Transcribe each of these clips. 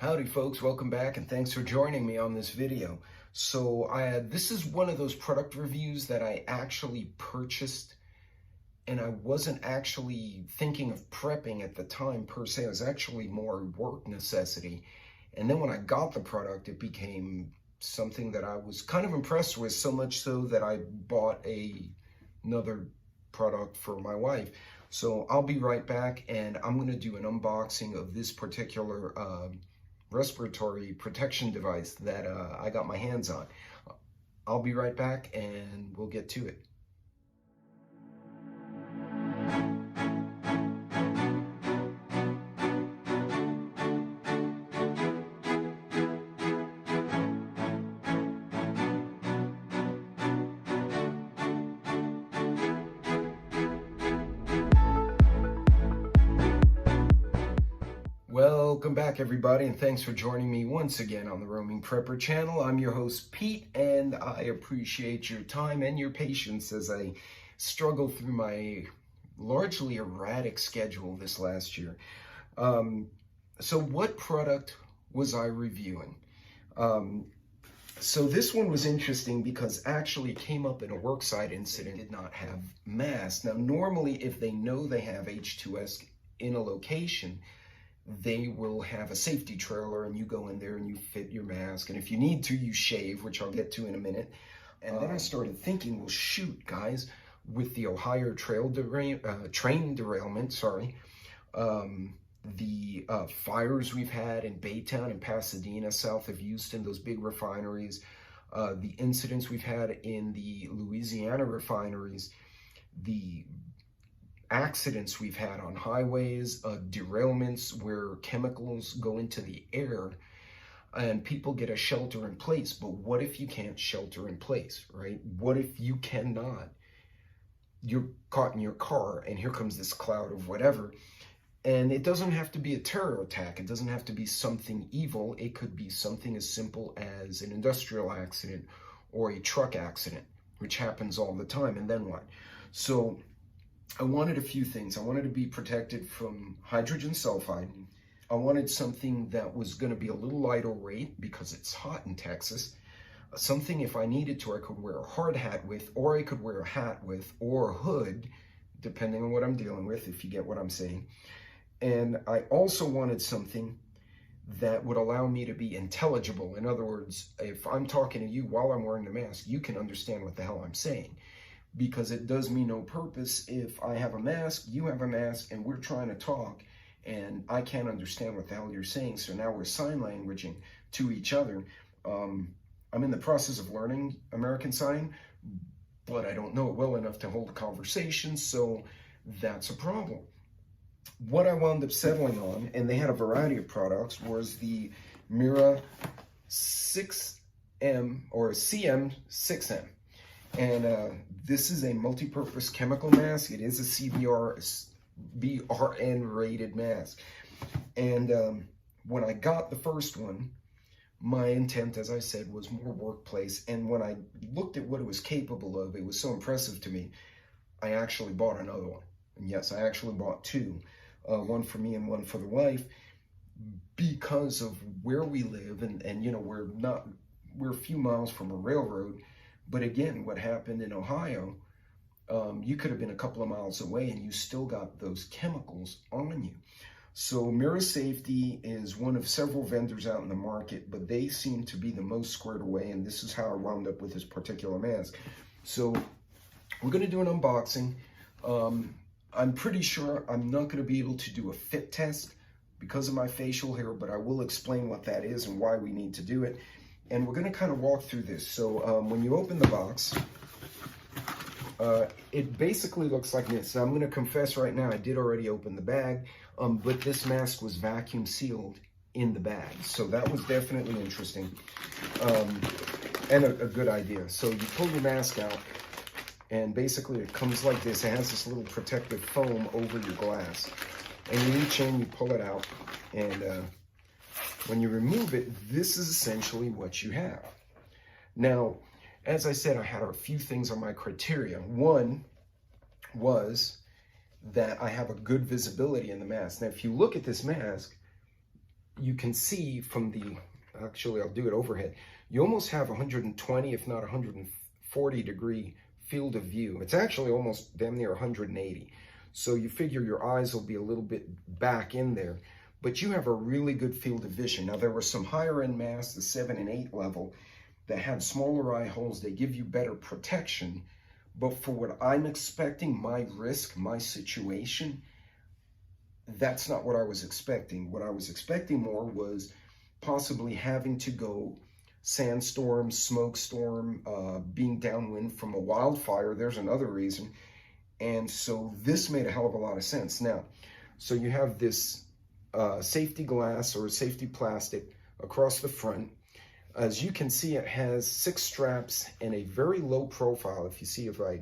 Howdy folks, welcome back and thanks for joining me on this video. So this is one of those product reviews that I actually purchased and I wasn't actually thinking of prepping at the time per se. It was actually more work necessity. And then when I got the product, it became something that I was kind of impressed with, so much so that I bought another product for my wife. So I'll be right back and I'm going to do an unboxing of this particular respiratory protection device that I got my hands on. I'll be right back and we'll get to it. Welcome back everybody, and thanks for joining me once again on the Roaming Prepper channel. I'm your host Pete, and I appreciate your time and your patience as I struggle through my largely erratic schedule this last year. So what product was I reviewing? So this one was interesting because actually it came up in a worksite incident. It did not have masks. Now normally if they know they have H2S in a location, they will have a safety trailer and you go in there and you fit your mask, and if you need to, you shave, which I'll get to in a minute. And then I started thinking, well shoot guys, with the Ohio train derailment, the fires we've had in Baytown and Pasadena, south of Houston, those big refineries, the incidents we've had in the Louisiana refineries, the accidents we've had on highways, derailments where chemicals go into the air and people get a shelter in place. But what if you can't shelter in place, right? What if you cannot? You're caught in your car and here comes this cloud of whatever. And it doesn't have to be a terror attack. It doesn't have to be something evil. It could be something as simple as an industrial accident or a truck accident, which happens all the time. And then what? So I wanted a few things. I wanted to be protected from hydrogen sulfide. I wanted something that was going to be a little lighter weight because it's hot in Texas. Something, if I needed to, I could wear a hard hat with, or I could wear a hat with, or a hood, depending on what I'm dealing with, if you get what I'm saying. And I also wanted something that would allow me to be intelligible. In other words, if I'm talking to you while I'm wearing the mask, you can understand what the hell I'm saying. Because it does me no purpose if I have a mask, you have a mask, and we're trying to talk, and I can't understand what the hell you're saying. So now we're sign languaging to each other. I'm in the process of learning American Sign, but I don't know it well enough to hold a conversation, so that's a problem. What I wound up settling on, and they had a variety of products, was the MIRA 6M or CM6M. And this is a multi-purpose chemical mask. It is a BRN rated mask. And when I got the first one, my intent, as I said, was more workplace. And when I looked at what it was capable of, it was so impressive to me, I actually bought another one. And yes, I actually bought two, one for me and one for the wife, because of where we live. And you know, we're a few miles from a railroad. But again, what happened in Ohio, you could have been a couple of miles away and you still got those chemicals on you. So MIRA Safety is one of several vendors out in the market, but they seem to be the most squared away, and this is how I wound up with this particular mask. So we're going to do an unboxing. I'm pretty sure I'm not going to be able to do a fit test because of my facial hair, but I will explain what that is and why we need to do it. And we're going to kind of walk through this. So when you open the box, it basically looks like this. I'm going to confess right now, I did already open the bag, but this mask was vacuum sealed in the bag. So that was definitely interesting and a good idea. So you pull your mask out, and basically it comes like this. It has this little protective foam over your glass. And you reach in, you pull it out, and when you remove it, this is essentially what you have. Now, as I said, I had a few things on my criteria. One was that I have a good visibility in the mask. Now, if you look at this mask, you can see from the, actually I'll do it overhead, you almost have 120, if not 140 degree field of view. It's actually almost damn near 180. So you figure your eyes will be a little bit back in there, but you have a really good field of vision. Now there were some higher end masks, the 7 and 8 level, that had smaller eye holes. They give you better protection, but for what I'm expecting, my risk, my situation, that's not what I was expecting. What I was expecting more was possibly having to go sandstorm, smoke storm, being downwind from a wildfire. There's another reason. And so this made a hell of a lot of sense. Now, so you have this safety glass or safety plastic across the front. As you can see, it has 6 straps and a very low profile, if you see if I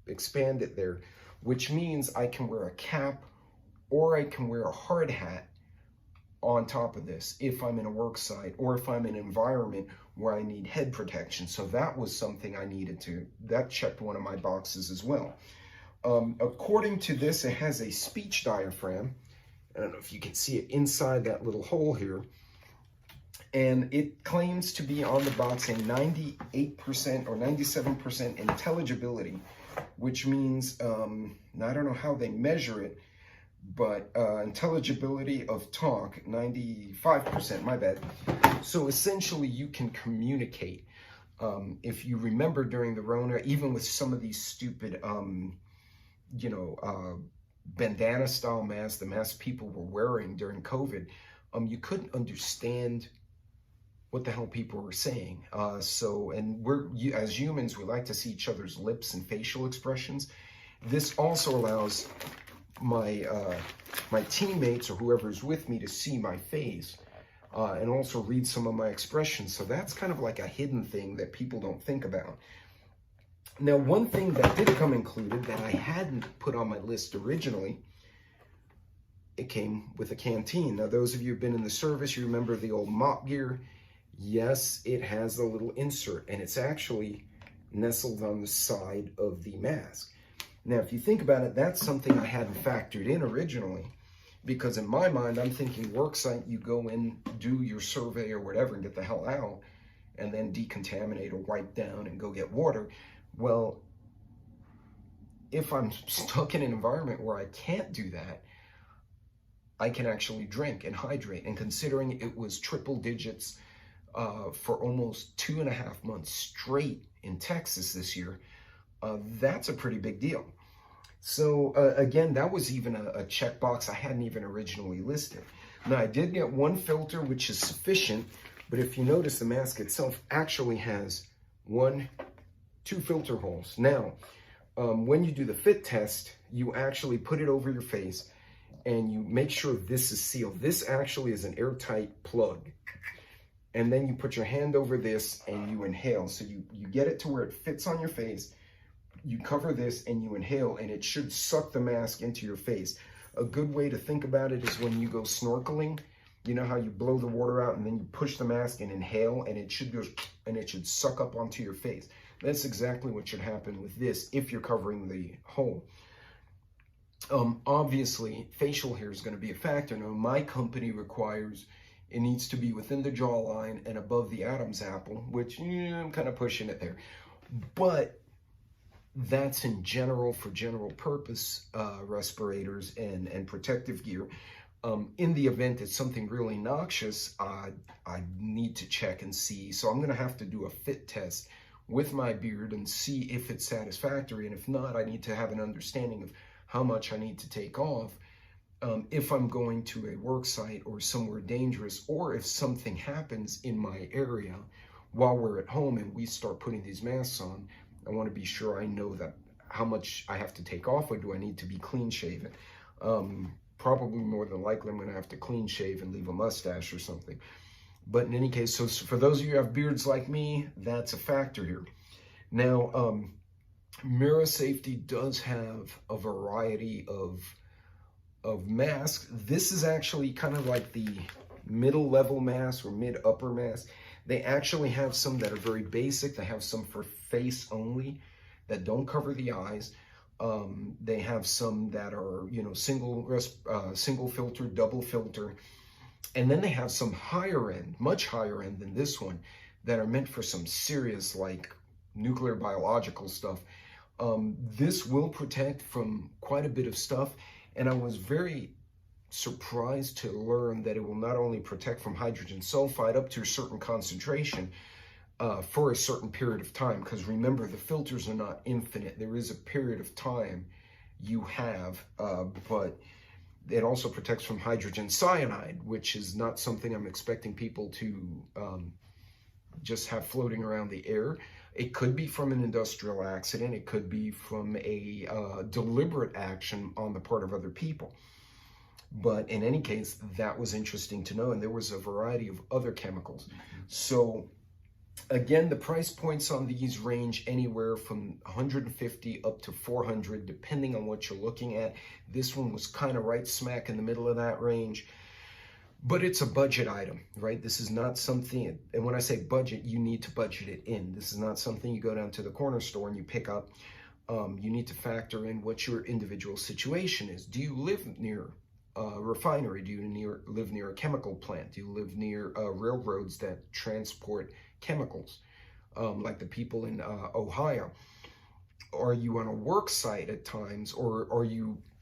expand it there, which means I can wear a cap or I can wear a hard hat on top of this if I'm in a work site or if I'm in an environment where I need head protection. So that was something I needed to, that checked one of my boxes as well. According to this, it has a speech diaphragm. I don't know if you can see it inside that little hole here. And it claims to be on the box a 98% or 97% intelligibility, which means, I don't know how they measure it, but intelligibility of talk, 95%, my bad. So essentially you can communicate. If you remember during the Rona, even with some of these stupid, bandana style masks, the masks people were wearing during COVID, you couldn't understand what the hell people were saying. And as humans, we like to see each other's lips and facial expressions. This also allows my teammates or whoever's with me to see my face and also read some of my expressions. So that's kind of like a hidden thing that people don't think about. Now, one thing that did come included that I hadn't put on my list originally, it came with a canteen. Now, those of you who've been in the service, you remember the old mop gear. Yes, it has a little insert, and it's actually nestled on the side of the mask. Now, if you think about it, that's something I hadn't factored in originally, because in my mind, I'm thinking worksite, you go in, do your survey or whatever, and get the hell out, and then decontaminate or wipe down and go get water. Well, if I'm stuck in an environment where I can't do that, I can actually drink and hydrate. And considering it was triple digits for almost 2.5 months straight in Texas this year, that's a pretty big deal. So again, that was even a checkbox I hadn't even originally listed. Now, I did get one filter, which is sufficient, but if you notice, the mask itself actually has 2 filter holes. Now, when you do the fit test, you actually put it over your face and you make sure this is sealed. This actually is an airtight plug. And then you put your hand over this and you inhale. So you get it to where it fits on your face. You cover this and you inhale, and it should suck the mask into your face. A good way to think about it is when you go snorkeling, you know how you blow the water out and then you push the mask and inhale, and it should go and it should suck up onto your face. That's exactly what should happen with this if you're covering the hole. Obviously, facial hair is going to be a factor. Now, my company requires it needs to be within the jawline and above the Adam's apple, which I'm kind of pushing it there. But that's in general for general purpose respirators and protective gear. In the event it's something really noxious, I need to check and see. So I'm going to have to do a fit test with my beard and see if it's satisfactory. And if not, I need to have an understanding of how much I need to take off if I'm going to a work site or somewhere dangerous, or if something happens in my area while we're at home and we start putting these masks on. I want to be sure I know that how much I have to take off, or do I need to be clean shaven? Probably more than likely I'm going to have to clean shave and leave a mustache or something. But in any case, so for those of you who have beards like me, that's a factor here. Now, MIRA Safety does have a variety of masks. This is actually kind of like the middle level mask or mid-upper mask. They actually have some that are very basic. They have some for face only that don't cover the eyes. They have some that are, single filter, double filter. And then they have some higher end, much higher end than this one, that are meant for some serious, like, nuclear biological stuff. This will protect from quite a bit of stuff, and I was very surprised to learn that it will not only protect from hydrogen sulfide up to a certain concentration for a certain period of time, because remember, the filters are not infinite. There is a period of time you have, but it also protects from hydrogen cyanide, which is not something I'm expecting people to just have floating around the air. It could be from an industrial accident. It could be from a deliberate action on the part of other people. But in any case, that was interesting to know. And there was a variety of other chemicals. So again, the price points on these range anywhere from 150 up to 400, depending on what you're looking at. This one was kind of right smack in the middle of that range. But it's a budget item, right? This is not something, and when I say budget, you need to budget it in. This is not something you go down to the corner store and you pick up. You need to factor in what your individual situation is. Do you live near a refinery? Do you live near a chemical plant? Do you live near railroads that transport chemicals, like the people in Ohio? Are you on a work site at times, or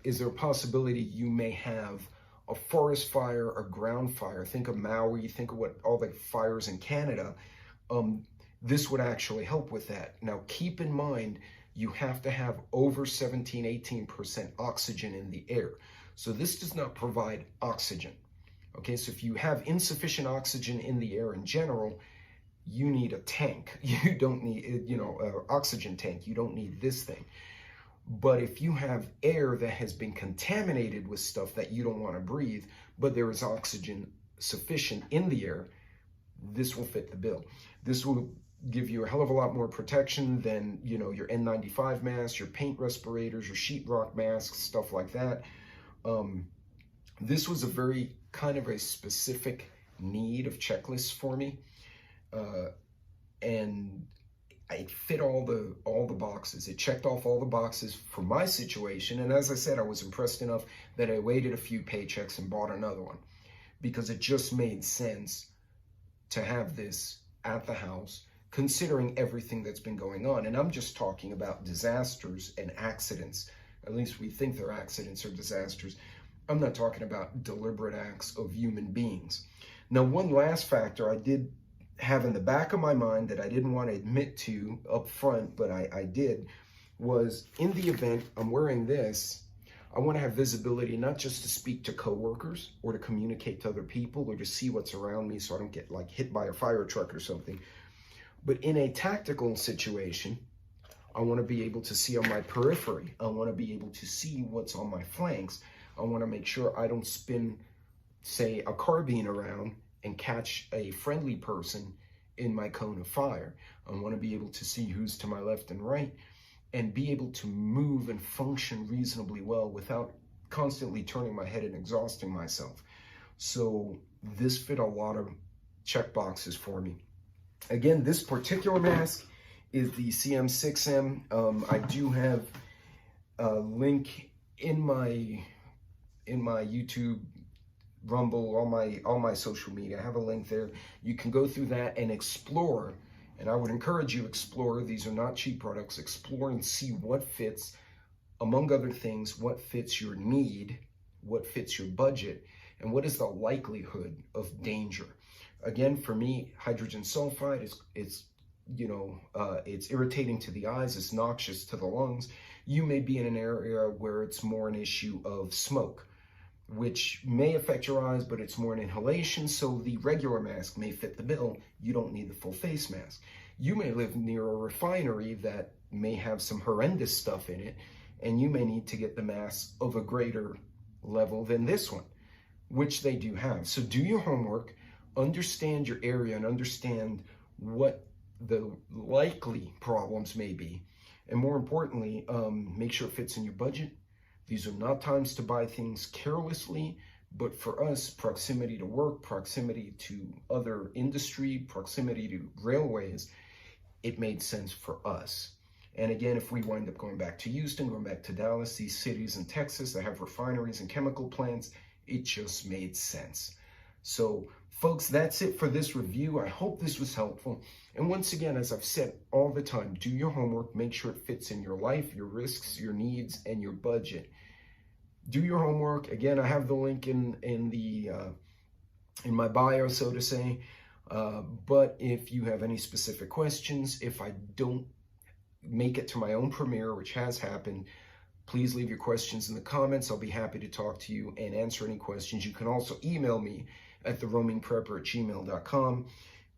is there a possibility you may have a forest fire, a ground fire? Think of Maui, think of what all the fires in Canada. This would actually help with that. Now, keep in mind, you have to have over 17, 18% oxygen in the air. So this does not provide oxygen. Okay, so if you have insufficient oxygen in the air in general, you need a tank. You don't need, an oxygen tank. You don't need this thing. But if you have air that has been contaminated with stuff that you don't want to breathe, but there is oxygen sufficient in the air, this will fit the bill. This will give you a hell of a lot more protection than, your N95 masks, your paint respirators, your sheetrock masks, stuff like that. This was a very kind of a specific need of checklists for me. And it fit all the boxes. It checked off all the boxes for my situation. And as I said, I was impressed enough that I waited a few paychecks and bought another one, because it just made sense to have this at the house, considering everything that's been going on. And I'm just talking about disasters and accidents. At least we think they're accidents or disasters. I'm not talking about deliberate acts of human beings. Now, one last factor I did have in the back of my mind that I didn't want to admit to up front, but I did, was in the event I'm wearing this, I want to have visibility, not just to speak to coworkers or to communicate to other people or to see what's around me so I don't get like hit by a fire truck or something. But in a tactical situation, I want to be able to see on my periphery. I want to be able to see what's on my flanks. I want to make sure I don't spin, say, a carbine around and catch a friendly person in my cone of fire. I want to be able to see who's to my left and right and be able to move and function reasonably well without constantly turning my head and exhausting myself. So this fit a lot of check boxes for me. Again, this particular mask is the CM6M. I do have a link in my YouTube, Rumble, all my social media. I have a link there. You can go through that and explore, and I would encourage you explore. These are not cheap products. Explore and see what fits, among other things, what fits your need, what fits your budget, and what is the likelihood of danger. Again, for me, hydrogen sulfide it's irritating to the eyes, it's noxious to the lungs. You may be in an area where it's more an issue of smoke, which may affect your eyes, but it's more an inhalation, so the regular mask may fit the bill. You don't need the full face mask. You may live near a refinery that may have some horrendous stuff in it, and you may need to get the mask of a greater level than this one, which they do have. So do your homework, understand your area, and understand what the likely problems may be. And more importantly, make sure it fits in your budget. These are not times to buy things carelessly, but for us, proximity to work, proximity to other industry, proximity to railways, it made sense for us. And again, if we wind up going back to Houston, going back to Dallas, these cities in Texas that have refineries and chemical plants, it just made sense. So, folks, that's it for this review. I hope this was helpful. And once again, as I've said all the time, do your homework, make sure it fits in your life, your risks, your needs, and your budget. Do your homework. Again, I have the link in my bio, so to say. But if you have any specific questions, if I don't make it to my own premiere, which has happened, please leave your questions in the comments. I'll be happy to talk to you and answer any questions. You can also email me at theroamingprepper@gmail.com.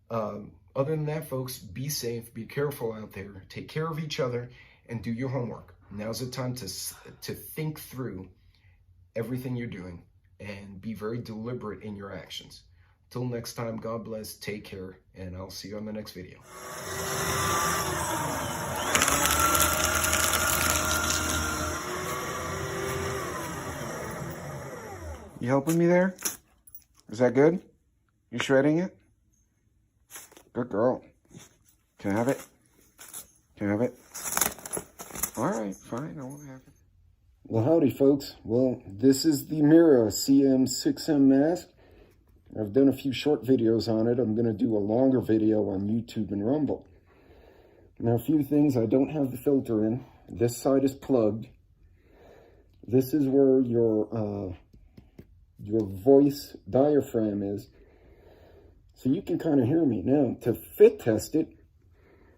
Other than that, folks, be safe, be careful out there, take care of each other, and do your homework. Now's the time to think through everything you're doing and be very deliberate in your actions. Till next time, God bless, take care, and I'll see you on the next video. You helping me there? Is that good? You shredding it? Good girl. Can I have it? Can I have it? All right, fine, I won't have it. Well, howdy, folks. Well, this is the MIRA CM6M mask. I've done a few short videos on it. I'm going to do a longer video on YouTube and Rumble. Now, a few things. I don't have the filter in. This side is plugged. This is where your voice diaphragm is. So you can kind of hear me. Now, to fit test it,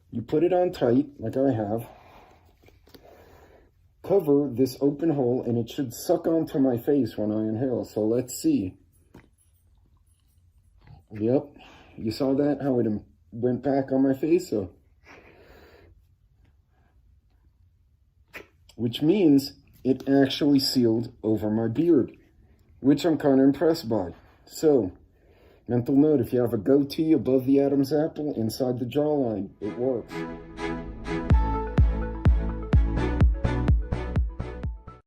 you put it on tight, like I have. Cover this open hole, and it should suck onto my face when I inhale. So let's see. Yep, you saw that, how it went back on my face, so. Which means it actually sealed over my beard, which I'm kind of impressed by. So, mental note, if you have a goatee above the Adam's apple, inside the jawline, it works.